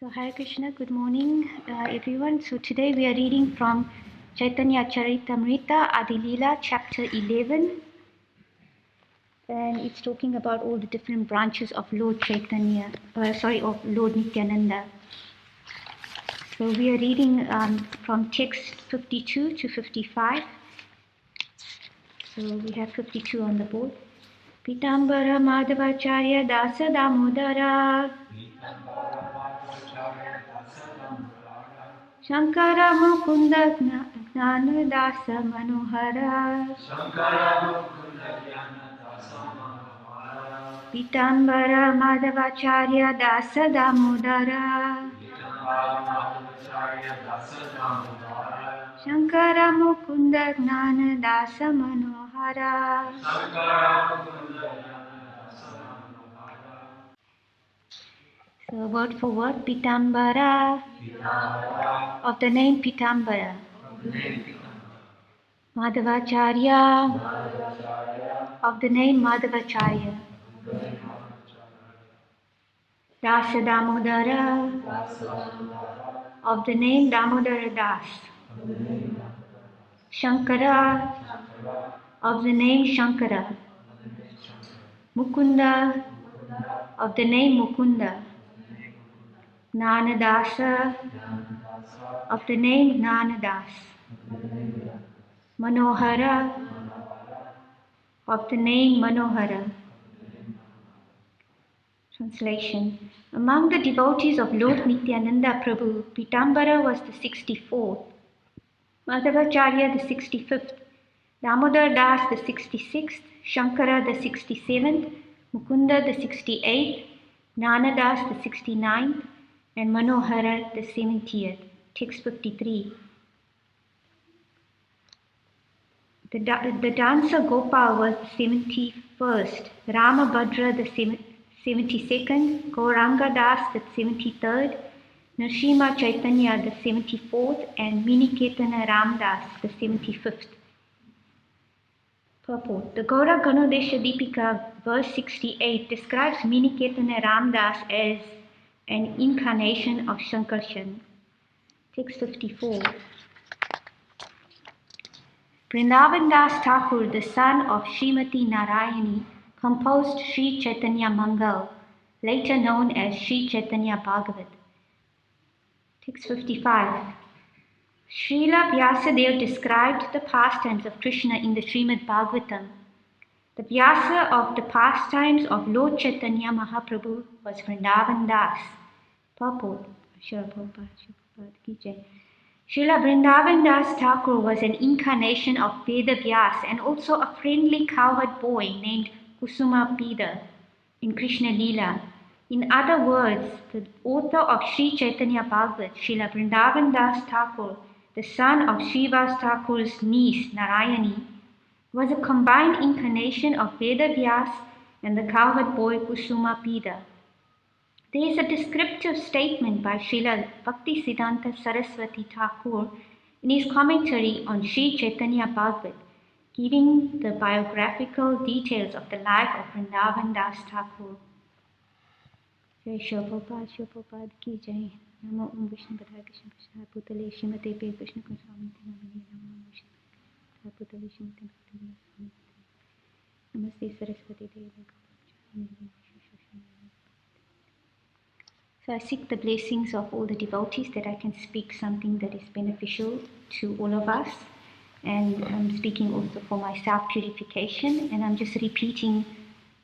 So Hare Krishna, good morning everyone. So today we are reading from Caitanya Caritamrita, Adi-lila, chapter 11. And it's talking about all the different branches of Lord of Lord Nityananda. So we are reading from text 52 to 55. So we have 52 on the board. Pitambara Madhavacharya Dasa Damodara Shankara Mukunda Gnana Dasa Manohara Pitambara Madhavacharya Dasa Damodara Shankara Mukunda Gnana Dasa Manohara. So word for word, Pitambara, of the name Pitambara. Madhavacharya, of the name Madhavacharya. Dasa Damodara, of the name Damodara Das. Shankara, of the name Shankara. Mukunda, of the name Mukunda. Gnanadasa, of the name Gnanadas. Manohara, of the name Manohara. Translation. Among the devotees of Lord Nityananda Prabhu, Pitambara was the 64th, Madhavacharya the 65th, Damodar Das the 66th, Shankara the 67th, Mukunda the 68th, Gnanadas the 69th, and Manohara the 70th. Text 53. The dancer Gopal was the 71st, Ramabhadra the 72nd, Gauranga Das the 73rd, Nrsimha Chaitanya the 74th, and Miniketana Ramdas the 75th. Purport. The Gaura Ganodesha Deepika, verse 68, describes Miniketana Ramdas as an incarnation of Shankarshan. Text 54. Vrindavan Das Thakur, the son of Srimati Narayani, composed Sri Chaitanya Mangal, later known as Sri Chaitanya Bhagavat. Text 55. Srila Vyasadeva described the pastimes of Krishna in the Srimad Bhagavatam. The Vyasa of the pastimes of Lord Chaitanya Mahaprabhu was Vrindavan Das. Purport. Srila Vrindavan Das Thakur was an incarnation of Veda Vyas and also a friendly cowherd boy named Kusuma Pida in Krishna Lila. In other words, the author of Sri Chaitanya Bhagavat, Srila Vrindavan Das Thakur, the son of Srivas Thakur's niece Narayani, was a combined incarnation of Veda Vyas and the cowherd boy Kusuma Pida. There is a descriptive statement by Srila Bhaktisiddhanta Saraswati Thakur in his commentary on Sri Chaitanya Bhagavat, giving the biographical details of the life of Vrindavan Das Thakur. Jai Shri Prabhupada ki Jai. Namo Om Vishnu Padaya Krishna Krishna Putale Srimate Pe Krishna Swami Namani Namo Vishnu Putale Srimate Swami Namaste Saraswati Devi. So I seek the blessings of all the devotees that I can speak something that is beneficial to all of us. And I'm speaking also for my self-purification. And I'm just repeating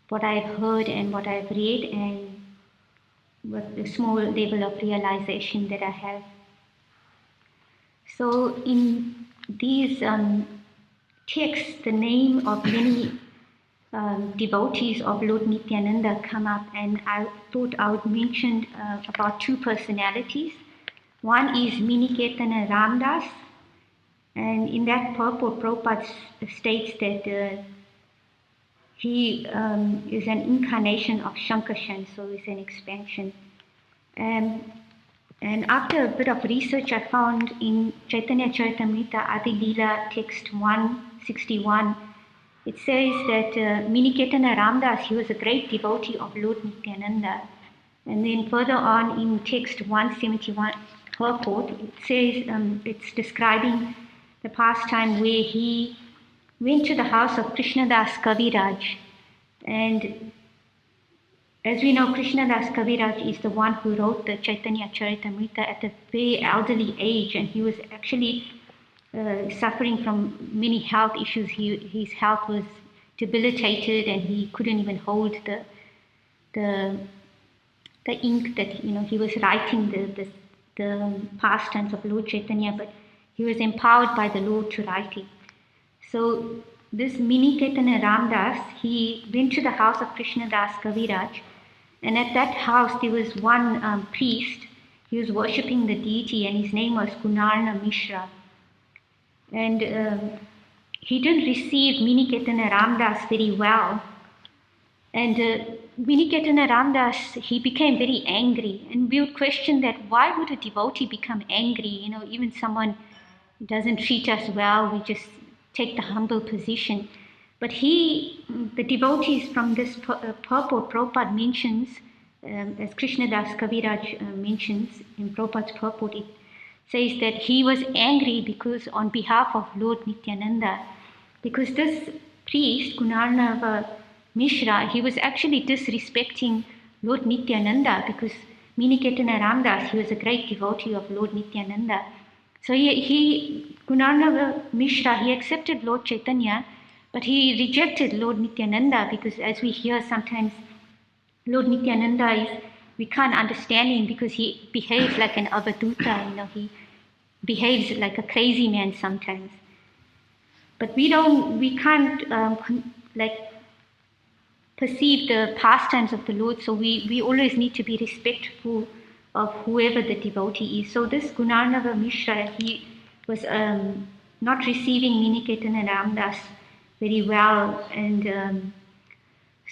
what I've heard and what I've read and what the small level of realization that I have. So in these texts, the name of many devotees of Lord Nityananda come up, and I thought I would mention about two personalities. One is Miniketana Ramdas, and in that purport, Prabhupada states that he is an incarnation of Shankarshan, so it's an expansion. And after a bit of research, I found in Caitanya Caritamrita, Adi-lila, text 161, it says that Miniketana Ramdas, he was a great devotee of Lord Nityananda. And then further on in text 171 purport, it says it's describing the pastime where he went to the house of Krishnadas Kaviraj. And as we know, Krishnadas Kaviraj is the one who wrote the Caitanya Caritamrita at a very elderly age, and he was actually suffering from many health issues. His health was debilitated, and he couldn't even hold the ink that he was writing the pastimes of Lord Chaitanya, but he was empowered by the Lord to write it. So this Mini Caitanya Ramdas, he went to the house of Krishnadas Kaviraj, and at that house there was one priest. He was worshipping the deity, and his name was Gunarna Mishra. And he didn't receive Mini Caitanya Ramdas very well. And Mini Caitanya Ramdas, he became very angry. And we would question that, why would a devotee become angry? Even someone doesn't treat us well, we just take the humble position. But the devotees from this purport, Prabhupada mentions, as Krishnadas Kaviraj mentions in Prabhupada's purport, it says that he was angry because on behalf of Lord Nityananda, because this priest, Gunarnava Mishra, he was actually disrespecting Lord Nityananda, because Mini Caitanya Ramdas, he was a great devotee of Lord Nityananda. So Gunarnava Mishra, he accepted Lord Chaitanya, but he rejected Lord Nityananda, because as we hear sometimes, Lord Nityananda we can't understand him because he behaves like an avaduta, he behaves like a crazy man sometimes. But we can't perceive the pastimes of the Lord, so we always need to be respectful of whoever the devotee is. So this Gunarnava Mishra, he was not receiving Mini Caitanya Ramdas very well, and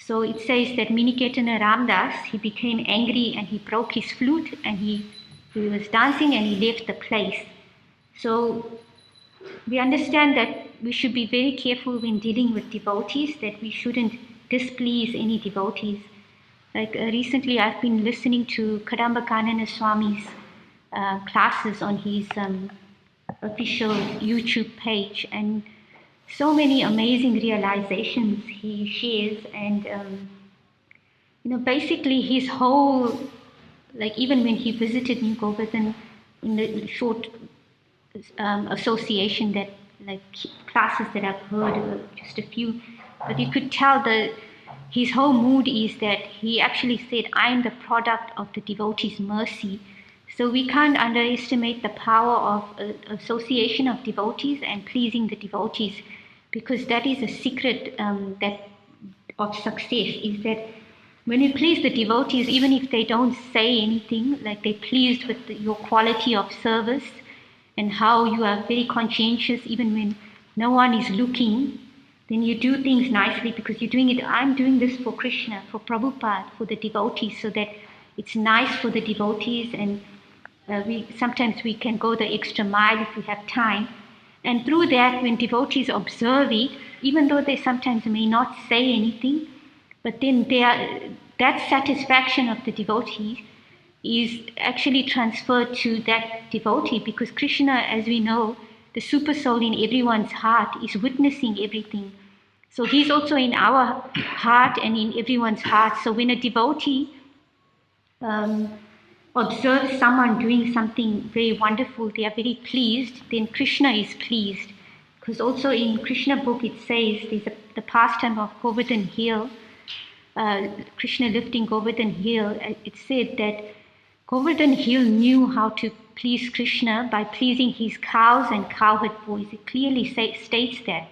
so it says that Mini Caitanya Ramdas, he became angry and he broke his flute, and he was dancing and he left the place. So we understand that we should be very careful when dealing with devotees, that we shouldn't displease any devotees. Like recently I've been listening to Kadamba Swami's classes on his official YouTube page, and so many amazing realizations he shares. And basically his whole, even when he visited New Govardhana, in the short association that classes that I've heard, just a few, but you could tell his whole mood is that he actually said, I am the product of the devotee's mercy. So we can't underestimate the power of association of devotees and pleasing the devotees, because that is a secret of success, is that when you please the devotees, even if they don't say anything, they're pleased with your quality of service and how you are very conscientious even when no one is looking, then you do things nicely because you're doing it. I'm doing this for Krishna, for Prabhupada, for the devotees, so that it's nice for the devotees, and sometimes we can go the extra mile if we have time. And through that, when devotees observe it, even though they sometimes may not say anything, but then that satisfaction of the devotee is actually transferred to that devotee, because Krishna, as we know, the super soul in everyone's heart, is witnessing everything. So he's also in our heart and in everyone's heart. So when a devotee observes someone doing something very wonderful, they are very pleased, then Krishna is pleased. Because also in Krishna book it says, there's the pastime of Govardhan Hill, Krishna lifting Govardhan Hill. It said that Govardhan Hill knew how to please Krishna by pleasing his cows and cowherd boys. It clearly states that.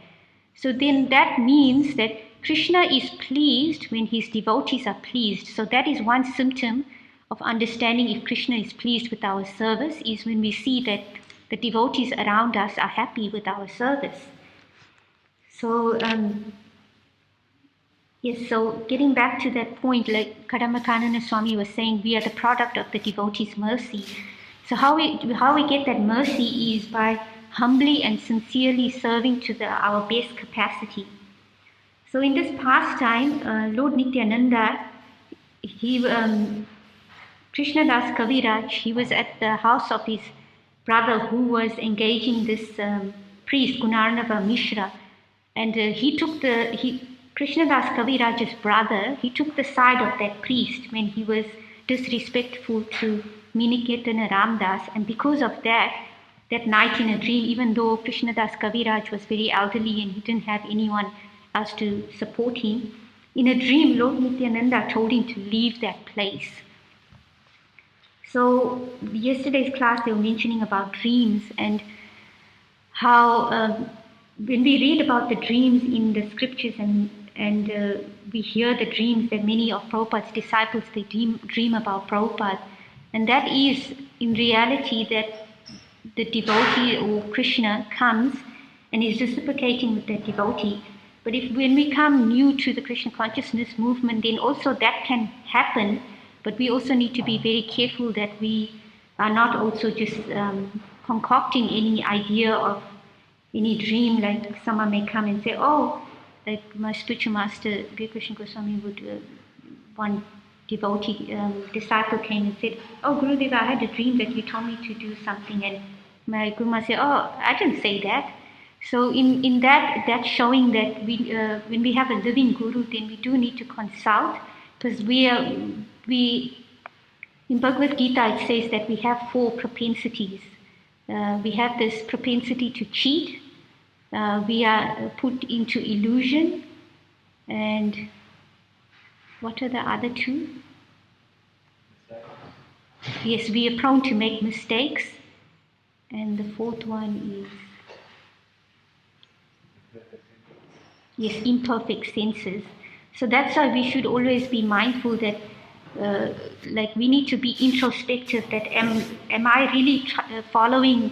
So then that means that Krishna is pleased when his devotees are pleased. So that is one symptom of understanding if Krishna is pleased with our service, is when we see that the devotees around us are happy with our service. So yes, so getting back to that point, like Kadamba Swami was saying, we are the product of the devotee's mercy. So how we get that mercy is by humbly and sincerely serving to our best capacity. So in this pastime, Lord Nityananda, he Krishnadas Kaviraj, he was at the house of his brother who was engaging this priest, Gunarnava Mishra. And Krishnadas Kaviraj's brother, he took the side of that priest when he was disrespectful to Minikirtana Ramdas. And because of that, that night in a dream, even though Krishnadas Kaviraj was very elderly and he didn't have anyone else to support him, in a dream, Lord Nityananda told him to leave that place. So yesterday's class, they were mentioning about dreams and how when we read about the dreams in the scriptures and we hear the dreams that many of Prabhupada's disciples, they dream about Prabhupada. And that is in reality that the devotee or Krishna comes and is reciprocating with that devotee. But when we come new to the Krishna consciousness movement, then also that can happen. But we also need to be very careful that we are not also just concocting any idea of any dream, like someone may come and say, oh, like my spiritual master, Guru Krishna Goswami would, one devotee, disciple came and said, oh, Gurudev, I had a dream that you told me to do something. And my Guru Maharaj said, oh, I didn't say that. So in that's showing that when we have a living Guru, then we do need to consult, because in Bhagavad Gita it says that we have 4 propensities. We have this propensity to cheat. We are put into illusion. And what are the other 2? Yes, we are prone to make mistakes. And the 4th one is, yes, imperfect senses. So that's why we should always be mindful that like we need to be introspective, that am I really following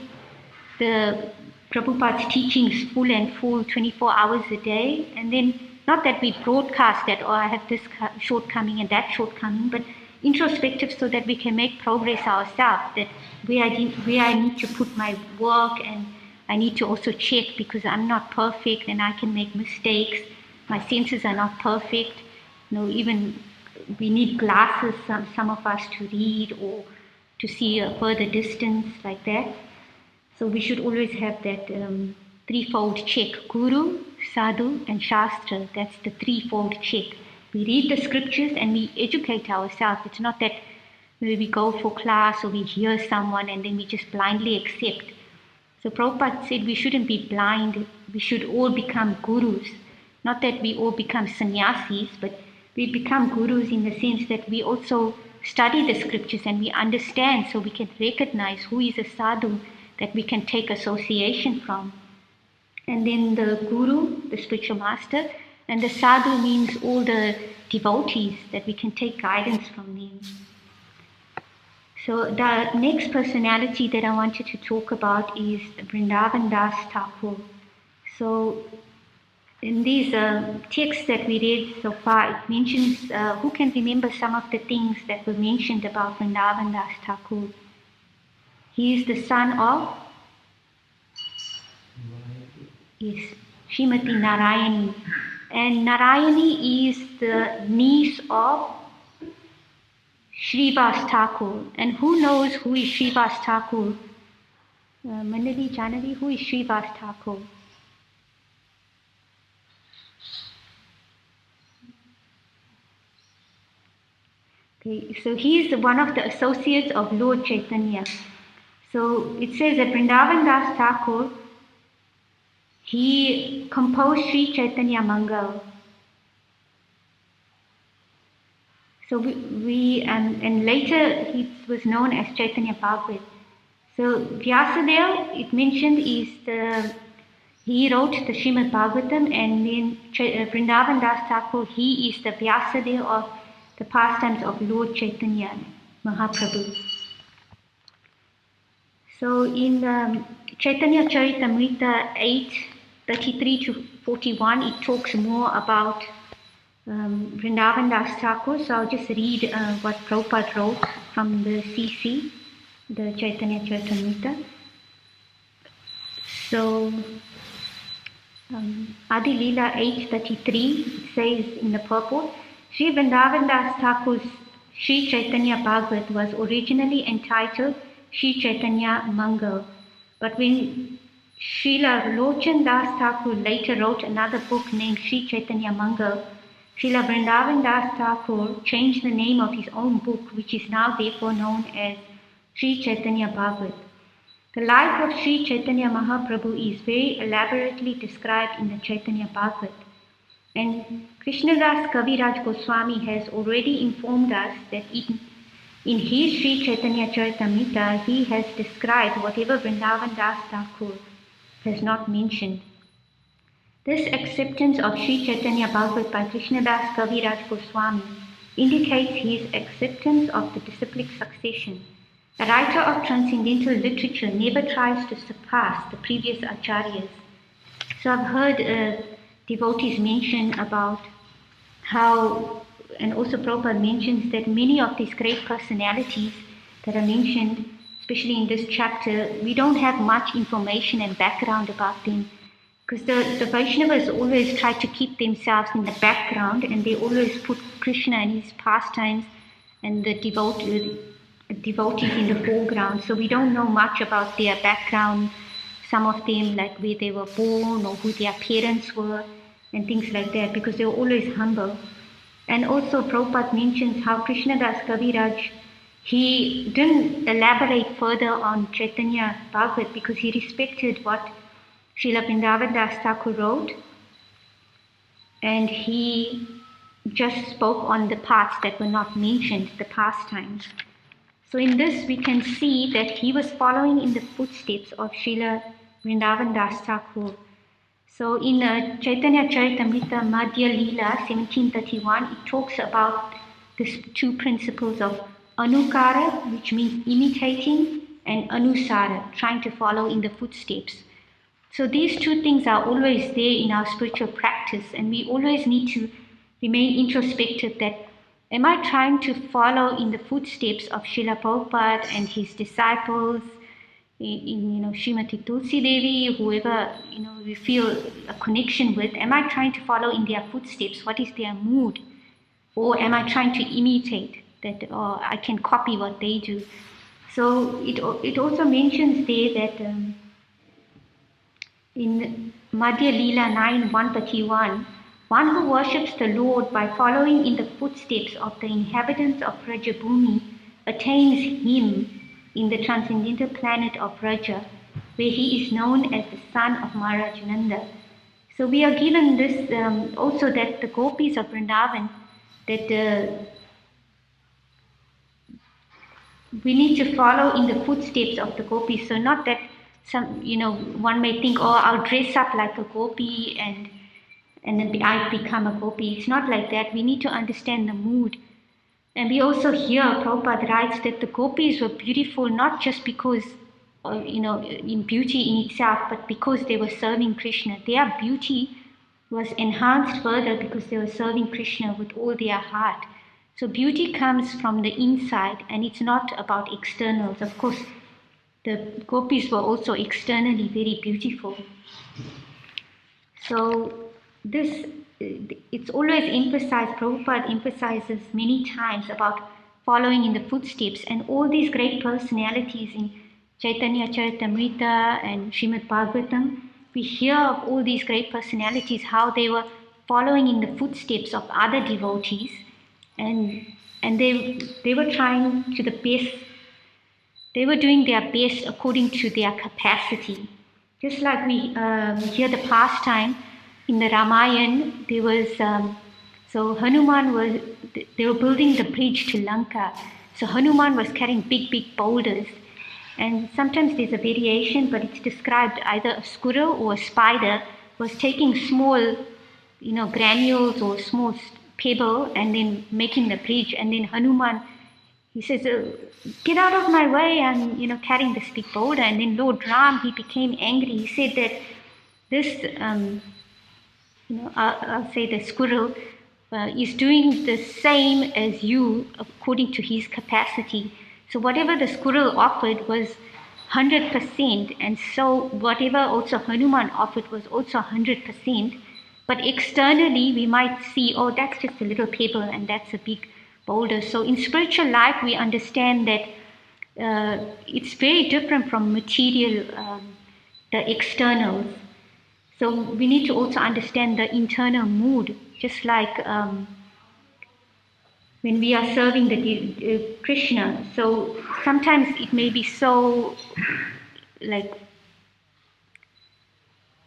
the Prabhupada's teachings full and full 24 hours a day? And then not that we broadcast that, oh, I have this shortcoming and that shortcoming, but introspective so that we can make progress ourselves, that where I need to put my work, and I need to also check because I'm not perfect and I can make mistakes. My senses are not perfect. Even we need glasses, some of us, to read or to see a further distance, like that. So we should always have that threefold check: Guru, Sadhu, and Shastra. That's the threefold check. We read the scriptures and we educate ourselves. It's not that we go for class or we hear someone and then we just blindly accept. So Prabhupada said we shouldn't be blind. We should all become gurus. Not that we all become sannyasis, but we become gurus in the sense that we also study the scriptures and we understand, so we can recognize who is a sadhu that we can take association from. And then the guru, the spiritual master, and the sadhu means all the devotees that we can take guidance from them. So the next personality that I wanted to talk about is Vrindavan Das Thakur. So in these texts that we read so far, it mentions, who can remember some of the things that were mentioned about Vrindavan Das Thakur? He is the son of, yes, Srimati Narayani. And Narayani is the niece of Srivas Thakur. And who knows who is Srivas Thakur? Mandali, Janavi, who is Srivas Thakur? Okay, so he is one of the associates of Lord Chaitanya. So it says that Vrindavan Das Thakur, he composed Sri Chaitanya Mangal. So and later he was known as Chaitanya Bhagavat. So Vyasadeva, it mentioned, he wrote the Srimad Bhagavatam, and then Vrindavan Das Thakur, he is the Vyasadeva of the pastimes of Lord Chaitanya Mahaprabhu. So in Caitanya Caritamrita 8:33-41, it talks more about Vrindavan Das Thakur. So I'll just read what Prabhupada wrote from the CC, the Caitanya Caritamrita. So Adi-lila 8:33, it says in the purport, Sri Vrindavan Das Thakur's Sri Chaitanya Bhagavat was originally entitled Sri Chaitanya Mangal, but when Srila Lochan Das Thakur later wrote another book named Sri Chaitanya Mangal, Srila Vrindavan Das Thakur changed the name of his own book, which is now therefore known as Sri Chaitanya Bhagavat. The life of Sri Chaitanya Mahaprabhu is very elaborately described in the Chaitanya Bhagavat. And Krishnadas Kaviraj Goswami has already informed us that in his Sri Caitanya Caritamrita, he has described whatever Vrindavan Das Thakur has not mentioned. This acceptance of Sri Chaitanya Bhagavat by Krishnadas Kaviraj Goswami indicates his acceptance of the disciplic succession. A writer of transcendental literature never tries to surpass the previous acharyas. So I've heard devotees mention about how, and also Prabhupada mentions that many of these great personalities that are mentioned, especially in this chapter, we don't have much information and background about them, because the Vaishnavas always try to keep themselves in the background, and they always put Krishna and his pastimes and the devotees in the foreground. So we don't know much about their background, some of them, like where they were born or who their parents were and things like that, because they were always humble. And also Prabhupada mentions how Krishnadas Kaviraj, he didn't elaborate further on Chaitanya Bhagavat because he respected what Srila Vrindavan Das Thakur wrote, and he just spoke on the parts that were not mentioned, the pastimes. So in this we can see that he was following in the footsteps of Srila Vrindavan Das Thakur. So in Caitanya Caritamrita Adi-lila 1731, it talks about these two principles of anukara, which means imitating, and anusara, trying to follow in the footsteps. So these two things are always there in our spiritual practice, and we always need to remain introspective that, am I trying to follow in the footsteps of Srila Prabhupada and his disciples, in Srimati Tulsi Devi, whoever we feel a connection with? Am I trying to follow in their footsteps? What is their mood? Or am I trying to imitate that, or I can copy what they do? So it also mentions there that in Madhya-lila 9:131, one who worships the Lord by following in the footsteps of the inhabitants of Rajabhumi attains him in the transcendental planet of Raja, where he is known as the son of Maharaj Nanda. So we are given this also, that the gopis of Vrindavan, that we need to follow in the footsteps of the gopis. So not that one may think, oh, I'll dress up like a gopi and then I become a gopi. It's not like that. We need to understand the mood. And we also hear Prabhupada writes that the gopis were beautiful not just because, in beauty in itself, but because they were serving Krishna. Their beauty was enhanced further because they were serving Krishna with all their heart. So beauty comes from the inside, and it's not about externals. Of course, the gopis were also externally very beautiful. So this, it's always emphasized, Prabhupada emphasizes many times about following in the footsteps, and all these great personalities in Caitanya Caritamrita and Srimad Bhagavatam, we hear of all these great personalities, how they were following in the footsteps of other devotees, and they were trying to the best, they were doing their best according to their capacity. Just like we hear the pastime in the Ramayana, there was, so Hanuman they were building the bridge to Lanka. So Hanuman was carrying big boulders. And sometimes there's a variation, but it's described either a squirrel or a spider was taking small, granules or small pebble and then making the bridge. And then Hanuman, he says, get out of my way, I'm, carrying this big boulder. And then Lord Ram, he became angry. He said that this, I'll say the squirrel is doing the same as you according to his capacity. So whatever the squirrel offered was 100%, and so whatever also Hanuman offered was also 100%. But externally, we might see, oh, that's just a little pebble and that's a big bolder. So in spiritual life, we understand that it's very different from material, the externals. So we need to also understand the internal mood, just like when we are serving the Krishna. So sometimes it may be so, like,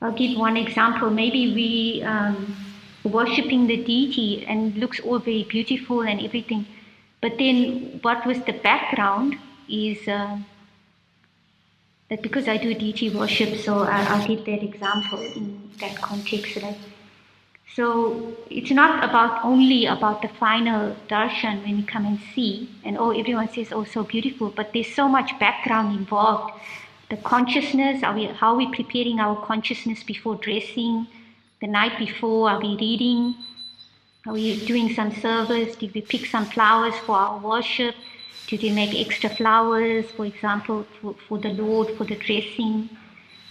I'll give one example. Maybe we worshipping the deity and looks all very beautiful and everything, but then what was the background is that because I do deity worship, so I'll give that example in that context. Right? So it's not about only about the final darshan when you come and see, and oh, everyone says, oh, so beautiful, but there's so much background involved. The consciousness, how are we preparing our consciousness before dressing? The night before, are we reading? Are we doing some service? Did we pick some flowers for our worship? Did we make extra flowers, for example, for the Lord, for the dressing?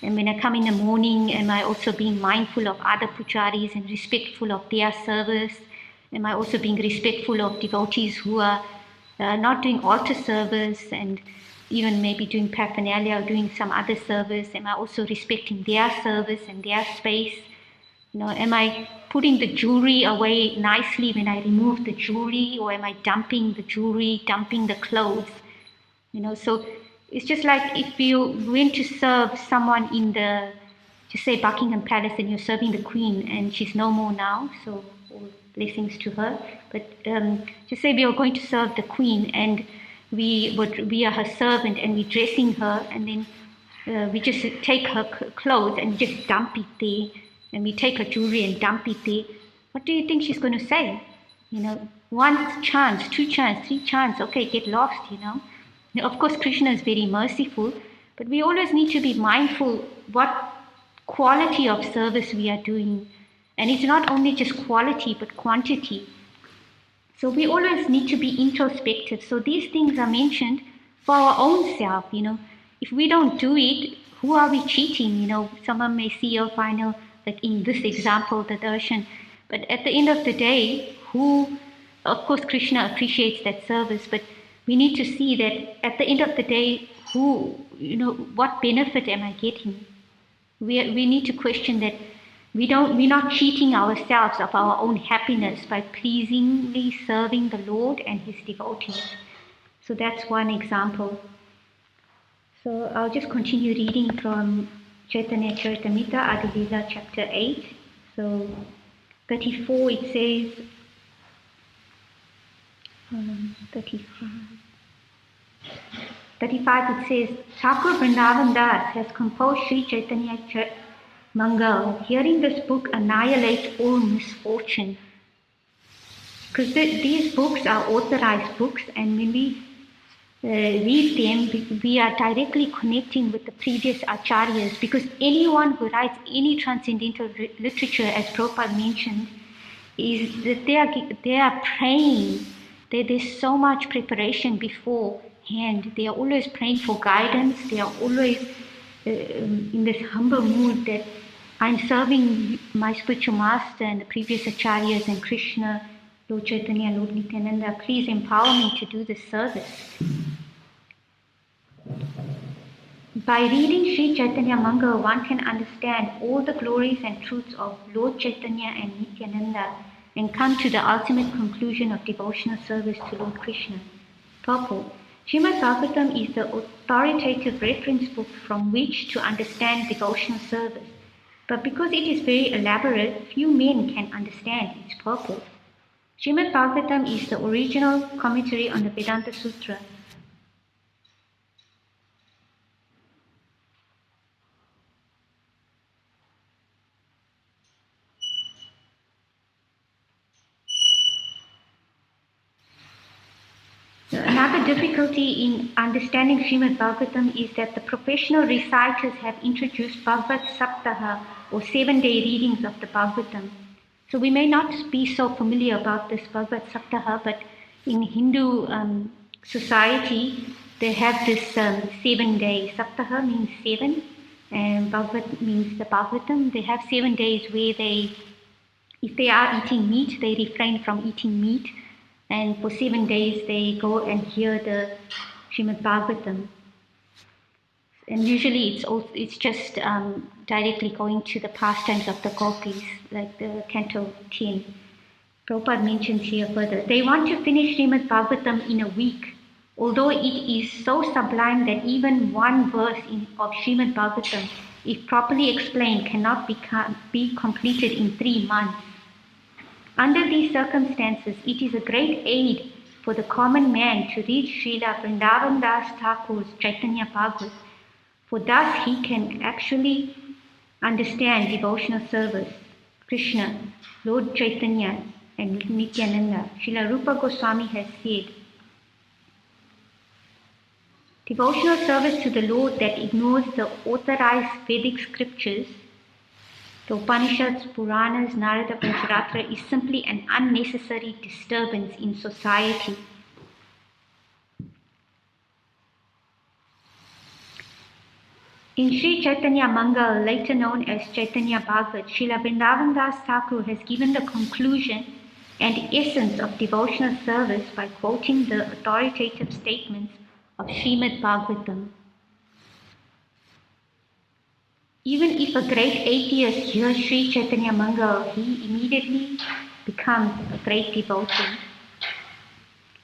And when I come in the morning, am I also being mindful of other pujaris and respectful of their service? Am I also being respectful of devotees who are not doing altar service and even maybe doing paraphernalia or doing some other service? Am I also respecting their service and their space? You know, am I putting the jewelry away nicely when I remove the jewelry, or am I dumping the jewelry, dumping the clothes? You know, so it's just like if you went to serve someone in the, just say Buckingham Palace, and you're serving the Queen, and she's no more now, so all blessings to her. But just say we are going to serve the Queen, and we are her servant, and we're dressing her, and then we just take her clothes and just dump it there, and we take her jewelry and dump it there. What do you think she's going to say? You know, one chance, two chance, three chance, okay, get lost, you know. Now, of course, Krishna is very merciful, but we always need to be mindful what quality of service we are doing. And it's not only just quality, but quantity. So we always need to be introspective. So these things are mentioned for our own self, you know. If we don't do it, who are we cheating? You know, someone may see your final, like in this example, the darshan. But at the end of the day, of course, Krishna appreciates that service, but we need to see that at the end of the day, what benefit am I getting? We need to question that we're not cheating ourselves of our own happiness by pleasingly serving the Lord and His devotees. So that's one example. So I'll just continue reading from Caitanya Caritamrita, Adi-lila, chapter 8. So 34, it says, 35 it says, Thakur Vrindavan Das has composed Sri Caitanya Mangal. Hearing this book annihilates all misfortune. Because these books are authorized books, and when we read them, we are directly connecting with the previous acharyas, because anyone who writes any transcendental literature, as Prabhupada mentioned, is that they are praying. There's so much preparation beforehand. They are always praying for guidance. They are always in this humble mood that I'm serving my spiritual master and the previous acharyas and Krishna, Lord Chaitanya, Lord Nityananda. Please empower me to do this service. By reading Sri Caitanya Mangal, one can understand all the glories and truths of Lord Chaitanya and Nityananda and come to the ultimate conclusion of devotional service to Lord Krishna. Purport. Srimad Bhagavatam is the authoritative reference book from which to understand devotional service. But because it is very elaborate, few men can understand its purport. Srimad Bhagavatam is the original commentary on the Vedanta Sutra. Another difficulty in understanding Srimad Bhagavatam is that the professional reciters have introduced Bhagavad Saptaha, or 7-day readings of the Bhagavatam. So we may not be so familiar about this Bhagavad Saptaha, but in Hindu society, they have this 7-day. Saptaha means 7, and Bhagavad means the Bhagavatam. They have 7 days where if they are eating meat, they refrain from eating meat. And for 7 days, they go and hear the Srimad Bhagavatam. And usually it's just directly going to the pastimes of the gopis, like the Canto 10. Prabhupada mentions here further, they want to finish Srimad Bhagavatam in a week, although it is so sublime that even one verse of Srimad Bhagavatam, if properly explained, cannot be completed in 3 months. Under these circumstances, it is a great aid for the common man to read Srila Vrindavan Das Thakur's Caitanya Bhagavat, for thus he can actually understand devotional service, Krishna, Lord Chaitanya, and Nityananda. Srila Rupa Goswami has said, devotional service to the Lord that ignores the authorized Vedic scriptures, the Upanishads, Puranas, Narada Pancharatra, is simply an unnecessary disturbance in society. In Sri Chaitanya Mangal, later known as Chaitanya Bhagavat, Srila Vrindavan Das Thakur has given the conclusion and essence of devotional service by quoting the authoritative statements of Srimad Bhagavatam. Even if a great atheist hears Sri Chaitanya Mangal, he immediately becomes a great devotee.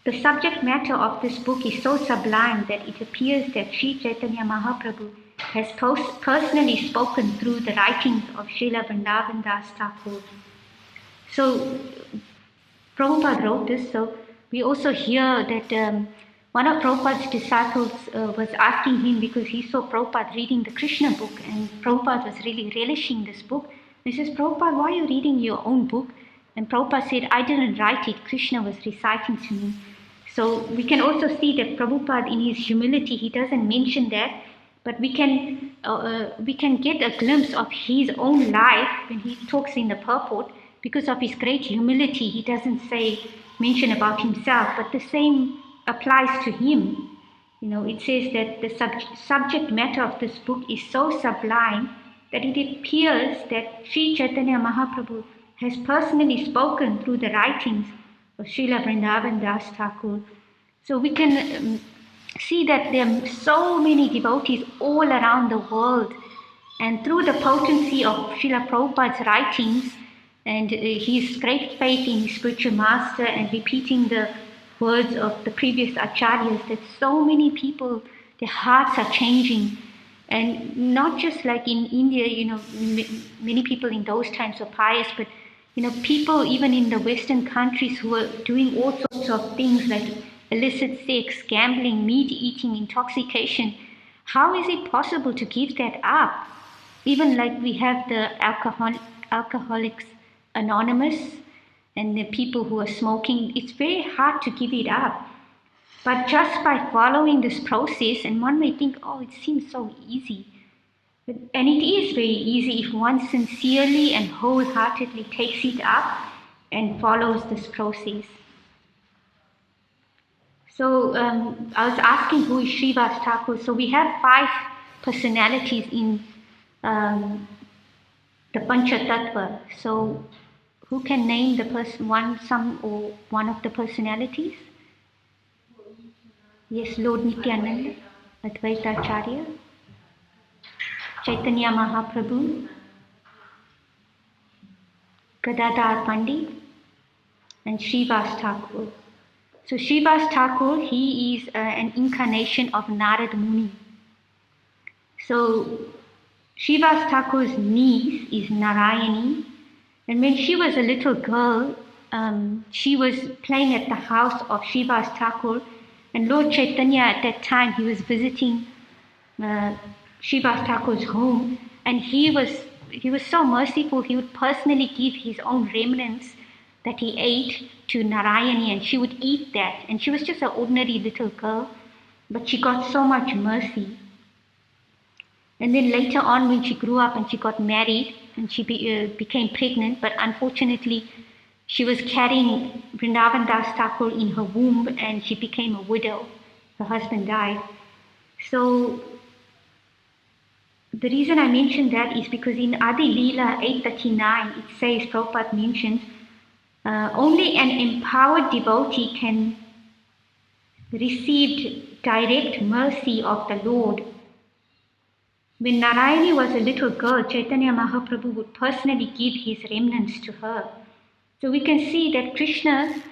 The subject matter of this book is so sublime that it appears that Sri Chaitanya Mahaprabhu has personally spoken through the writings of Srila Vrindavan Das Thakur. So, Prabhupada wrote this, so we also hear that one of Prabhupada's disciples was asking him, because he saw Prabhupada reading the Krishna book, and Prabhupada was really relishing this book. He says, Prabhupada, why are you reading your own book? And Prabhupada said, I didn't write it, Krishna was reciting to me. So we can also see that Prabhupada, in his humility, he doesn't mention that, but we can get a glimpse of his own life when he talks in the purport. Because of his great humility, he doesn't mention about himself, but the same applies to him. You know, it says that the subject matter of this book is so sublime that it appears that Sri Chaitanya Mahaprabhu has personally spoken through the writings of Srila Vrindavan Das Thakur. So we can see that there are so many devotees all around the world, and through the potency of Srila Prabhupada's writings and his great faith in his spiritual master and repeating the words of the previous acharyas, that so many people, their hearts are changing. And not just like in India, you know, many people in those times were pious, but you know, people even in the Western countries who are doing all sorts of things like illicit sex, gambling, meat eating, intoxication. How is it possible to give that up? Even like we have the Alcoholics Anonymous and the people who are smoking, it's very hard to give it up. But just by following this process, and one may think, oh, it seems so easy. And it is very easy if one sincerely and wholeheartedly takes it up and follows this process. So I was asking who is Srivas Thakur. So we have 5 personalities in the Pancha Tattva. So who can name the one of the personalities? Yes, Lord Nityananda, Advaita Acharya, Chaitanya Mahaprabhu, Gadadhar Pandit, and Srivas Thakur. So Srivas Thakur, he is an incarnation of Narad Muni. So Srivas Thakur's niece is Narayani, and when she was a little girl, she was playing at the house of Srivas Thakur, and Lord Chaitanya at that time, he was visiting Srivas Thakur's home, and he was so merciful, he would personally give his own remnants that he ate to Narayani, and she would eat that. And she was just an ordinary little girl, but she got so much mercy. And then later on, when she grew up and she got married and she became pregnant, but unfortunately, she was carrying Vrindavan Das Thakur in her womb and she became a widow. Her husband died. So the reason I mention that is because in Adi-lila 839, it says, Prabhupada mentions, Only an empowered devotee can receive direct mercy of the Lord. When Narayani was a little girl, Chaitanya Mahaprabhu would personally give his remnants to her. So we can see that Krishna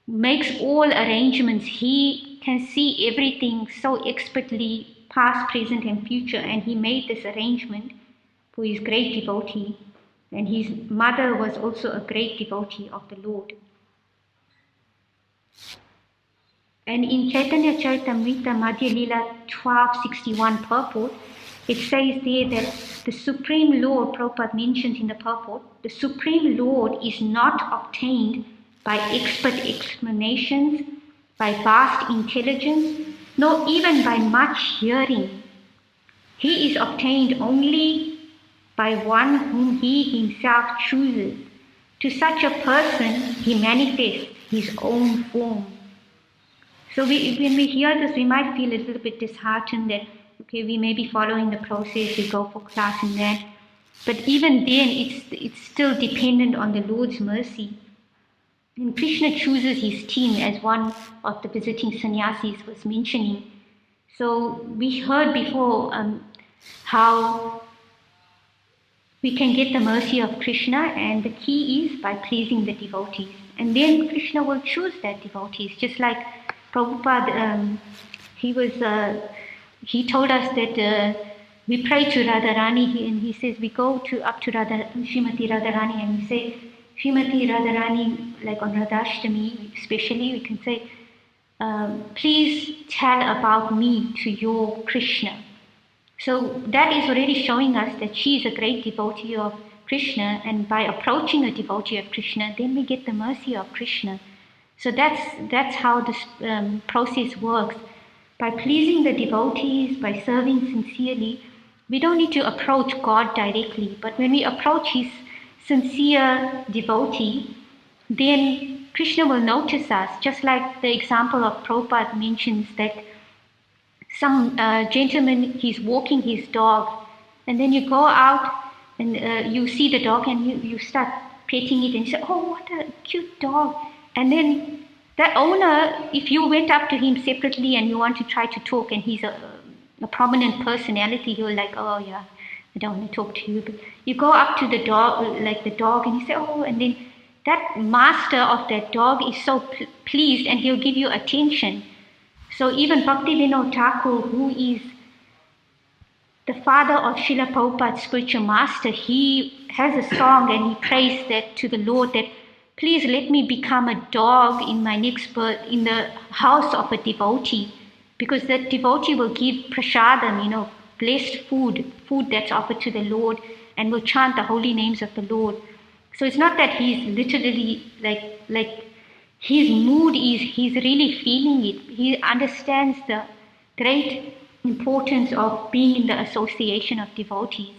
makes all arrangements. He can see everything so expertly, past, present, and future, and he made this arrangement for his great devotee. And his mother was also a great devotee of the Lord. And in Caitanya Caritamrita, Adi-lila 1261 purport, it says there that the Supreme Lord, Prabhupada mentions in the purport, the Supreme Lord is not obtained by expert explanations, by vast intelligence, nor even by much hearing. He is obtained only by one whom he himself chooses. To such a person, he manifests his own form. So when we hear this, we might feel a little bit disheartened that, okay, we may be following the process, we go for class and that. But even then, it's still dependent on the Lord's mercy. And Krishna chooses his team, as one of the visiting sannyasis was mentioning. So we heard before how we can get the mercy of Krishna, and the key is by pleasing the devotees. And then Krishna will choose that devotees, just like Prabhupada, he told us that we pray to Radharani, and he says we go up to Srimati Radharani, and we say, Srimati Radharani, like on Radhashtami especially, we can say, please tell about me to your Krishna. So that is already showing us that she is a great devotee of Krishna, and by approaching a devotee of Krishna, then we get the mercy of Krishna. So that's how this process works. By pleasing the devotees, by serving sincerely, we don't need to approach God directly, but when we approach his sincere devotee, then Krishna will notice us, just like the example of Prabhupada mentions that some gentleman, he's walking his dog, and then you go out and you see the dog and you start petting it and you say, oh, what a cute dog. And then that owner, if you went up to him separately and you want to try to talk, and he's a prominent personality, you're like, oh yeah, I don't want to talk to you. But you go up to the dog, like the dog, and you say, oh, and then that master of that dog is so pleased, and he'll give you attention. So even Bhaktivinoda Thakur, who is the father of Srila Prabhupada's spiritual master, he has a song and he prays that to the Lord that, please let me become a dog in my next birth, in the house of a devotee, because that devotee will give prasadam, blessed food that's offered to the Lord, and will chant the holy names of the Lord. So it's not that he's literally like his mood is, he's really feeling it. He understands the great importance of being in the association of devotees.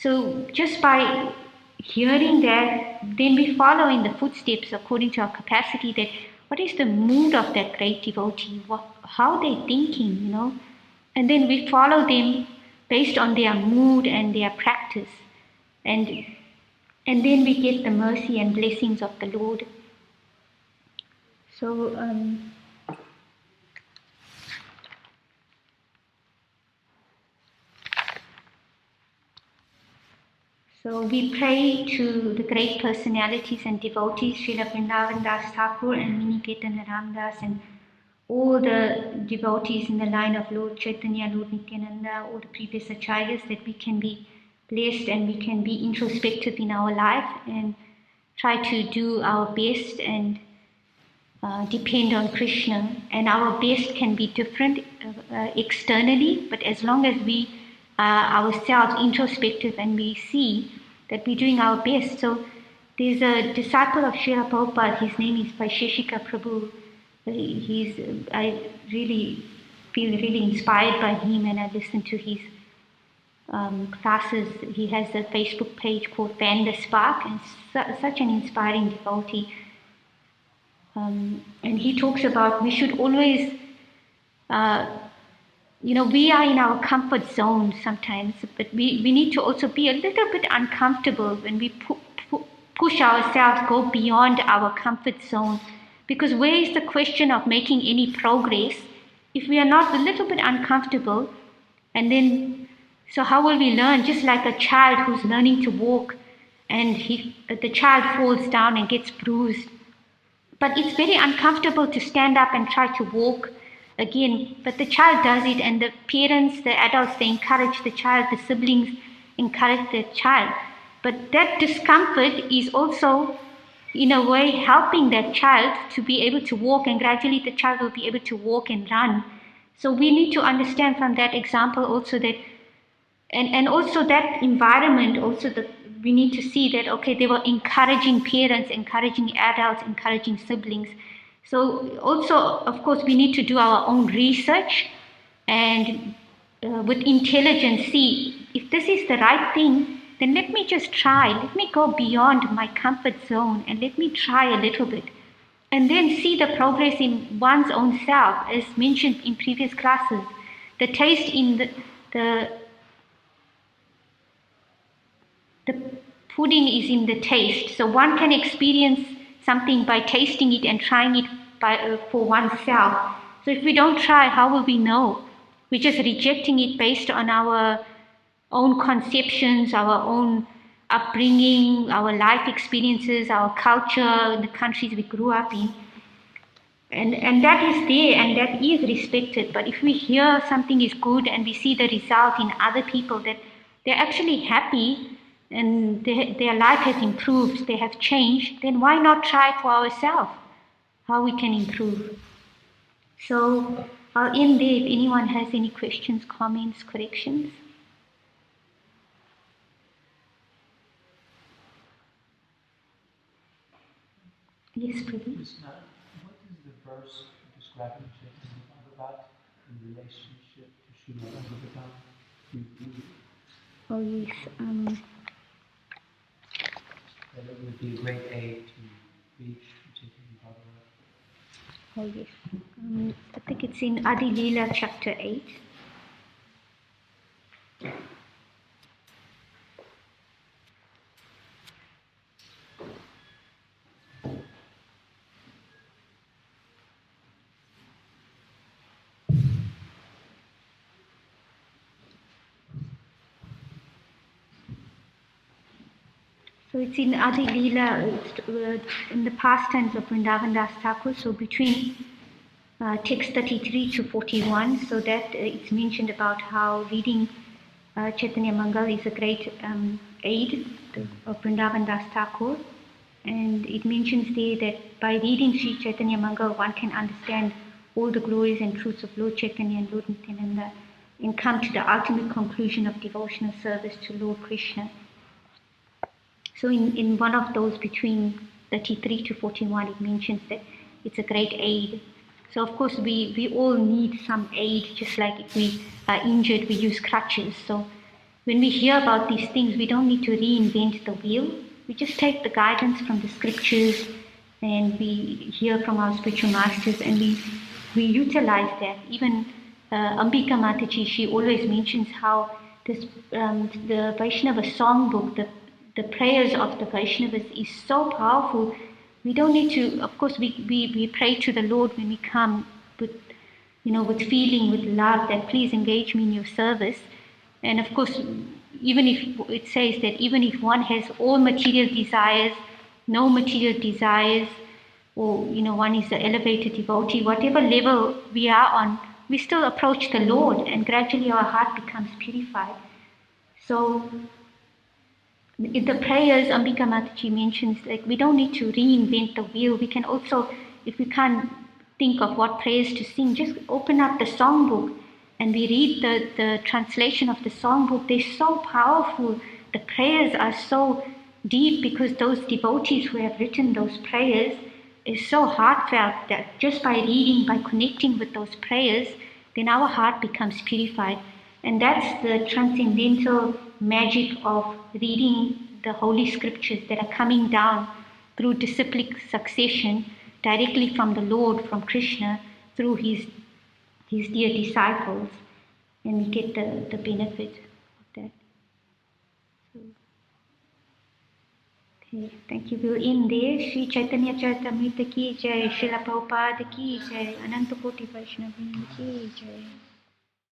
So just by hearing that, then we follow in the footsteps according to our capacity, that what is the mood of that great devotee, how they're thinking, and then we follow them based on their mood and their practice. And then we get the mercy and blessings of the Lord. So we pray to the great personalities and devotees, Srila Vrindavan Das Thakur and Mini-Ketan Ramdas, and all the devotees in the line of Lord Chaitanya, Lord Nityananda, all the previous acharyas, that we can be blessed and we can be introspective in our life and try to do our best and depend on Krishna. And our best can be different externally, but as long as we are ourselves introspective and we see that we're doing our best. So there's a disciple of Srila Prabhupada, his name is Vaisheshika Prabhu. I really feel really inspired by him, and I listen to his classes. He has a Facebook page called Fan the Spark, and such an inspiring devotee. And he talks about we should always, we are in our comfort zone sometimes, but we need to also be a little bit uncomfortable when we push ourselves, go beyond our comfort zone. Because where is the question of making any progress if we are not a little bit uncomfortable? And then, so how will we learn? Just like a child who's learning to walk, and the child falls down and gets bruised. But it's very uncomfortable to stand up and try to walk again. But the child does it, and the parents, the adults, they encourage the child, the siblings encourage the child. But that discomfort is also, in a way, helping that child to be able to walk, and gradually the child will be able to walk and run. So we need to understand from that example also that, and also that environment, also that we need to see that, okay, they were encouraging parents, encouraging adults, encouraging siblings. So also, of course, we need to do our own research and with intelligence see if this is the right thing, then let me just try. Let me go beyond my comfort zone and let me try a little bit. And then see the progress in one's own self, as mentioned in previous classes. The taste in the pudding is in the taste. So one can experience something by tasting it and trying it for oneself. So if we don't try, how will we know? We're just rejecting it based on our own conceptions, our own upbringing, our life experiences, our culture, the countries we grew up in. And that is there and that is respected. But if we hear something is good and we see the result in other people, that they're actually happy and their life has improved, they have changed, then why not try for ourselves how we can improve? So I'll end there if anyone has any questions, comments, corrections. Yes, please. What is the verse describing Chaitanya Bhagavat in relationship to Srila Bhagavatam? Oh, yes. That it would be a great aid to reach Chaitanya Bhagavat. Oh, yes. I think it's in Adi-lila chapter 8. So it's in Adi-lila, in the pastimes of Vrindavan Das Thakur, so between text 33 to 41, so that it's mentioned about how reading Chaitanya Mangal is a great aid of Vrindavan Das Thakur. And it mentions there that by reading Sri Chaitanya Mangal, one can understand all the glories and truths of Lord Chaitanya and Lord Nityananda and come to the ultimate conclusion of devotional service to Lord Krishna. So in one of those between 33 to 41, it mentions that it's a great aid. So of course we all need some aid, just like if we are injured, we use crutches. So when we hear about these things, we don't need to reinvent the wheel. We just take the guidance from the scriptures and we hear from our spiritual masters and we utilize that. Even Ambika Mataji, she always mentions how this the Vaishnava songbook, the prayers of the Vaishnavas is so powerful. We don't need to, of course, we pray to the Lord when we come with, with feeling, with love, that please engage me in your service. And of course, even if it says that even if one has all material desires, no material desires, or, one is an elevated devotee, whatever level we are on, we still approach the Lord and gradually our heart becomes purified. So in the prayers, Ambika Mataji mentions, like, we don't need to reinvent the wheel. We can also, if we can't think of what prayers to sing, just open up the songbook and we read the translation of the songbook. They're so powerful. The prayers are so deep because those devotees who have written those prayers is so heartfelt that just by reading, by connecting with those prayers, then our heart becomes purified. And that's the transcendental magic of reading the holy scriptures that are coming down through disciplic succession directly from the Lord, from Krishna, through his dear disciples, and we get the benefit of that. So, Okay, thank you. We'll end there. Sri Caitanya Caritamrita ki jai, Srila Prabhupada ki jai, Ananta Koti Vaishnavin ki jai.